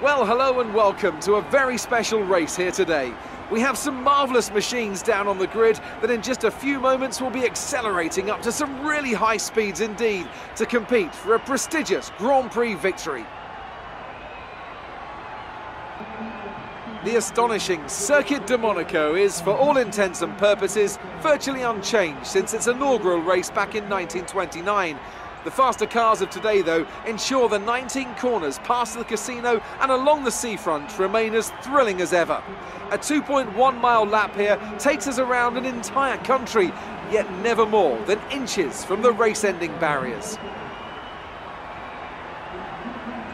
Well, hello and welcome to a very special race here today. We have some marvellous machines down on the grid that in just a few moments will be accelerating up to some really high speeds indeed to compete for a prestigious Grand Prix victory. The astonishing Circuit de Monaco is, for all intents and purposes, virtually unchanged since its inaugural race back in 1929. The faster cars of today, though, ensure the 19 corners past the casino and along the seafront remain as thrilling as ever. A 2.1-mile lap here takes us around an entire country, yet never more than inches from the race-ending barriers.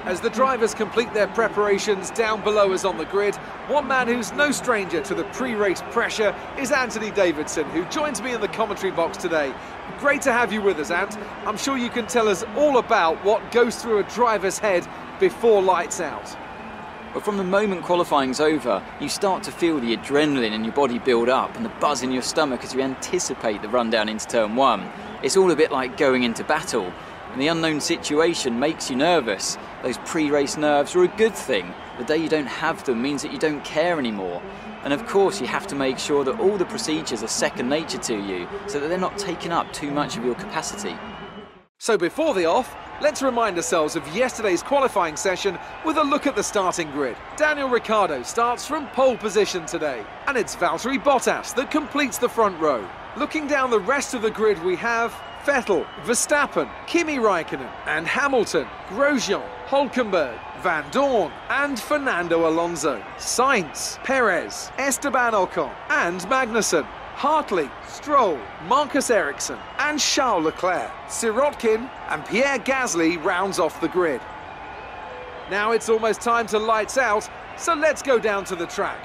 As the drivers complete their preparations down below us on the grid, one man who's no stranger to the pre-race pressure is Anthony Davidson, who joins me in the commentary box today. Great to have you with us, Ant. I'm sure you can tell us all about what goes through a driver's head before lights out. But from the moment qualifying's over, you start to feel the adrenaline in your body build up and the buzz in your stomach as you anticipate the run down into turn one. It's all a bit like going into battle. And the unknown situation makes you nervous. Those pre-race nerves are a good thing. The day you don't have them means that you don't care anymore. And of course you have to make sure that all the procedures are second nature to you, so that they're not taking up too much of your capacity. So before the off, let's remind ourselves of yesterday's qualifying session with a look at the starting grid. Daniel Ricciardo starts from pole position today, and it's Valtteri Bottas that completes the front row. Looking down the rest of the grid, we have Vettel, Verstappen, Kimi Raikkonen and Hamilton, Grosjean, Hülkenberg, Van Dorn and Fernando Alonso, Sainz, Perez, Esteban Ocon and Magnussen, Hartley, Stroll, Marcus Ericsson and Charles Leclerc, Sirotkin and Pierre Gasly rounds off the grid. Now it's almost time to lights out, so let's go down to the track.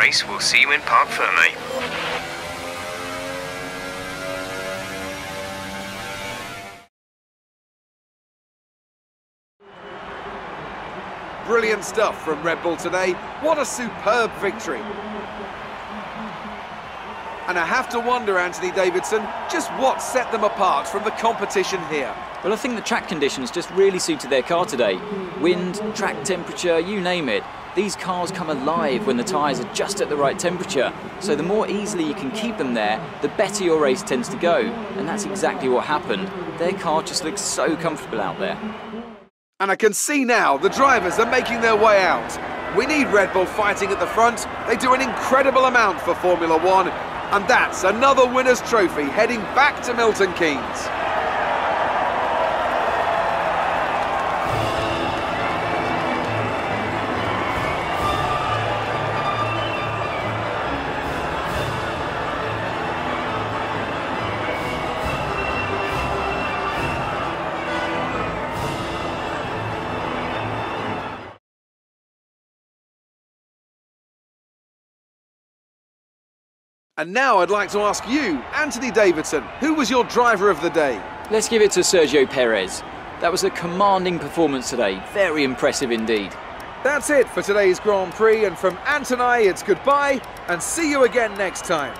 race. We'll see you in Parc Fermé. Brilliant stuff from Red Bull today. What a superb victory. And I have to wonder, Anthony Davidson, just what set them apart from the competition here. Well, I think the track conditions just really suited their car today. Wind, track temperature, you name it. These cars come alive when the tyres are just at the right temperature. So the more easily you can keep them there, the better your race tends to go. And that's exactly what happened. Their car just looks so comfortable out there. And I can see now the drivers are making their way out. We need Red Bull fighting at the front. They do an incredible amount for Formula One. And that's another winner's trophy heading back to Milton Keynes. And now I'd like to ask you, Anthony Davidson, who was your driver of the day? Let's give it to Sergio Perez. That was a commanding performance today. Very impressive indeed. That's it for today's Grand Prix, and from Ant and I, it's goodbye and see you again next time.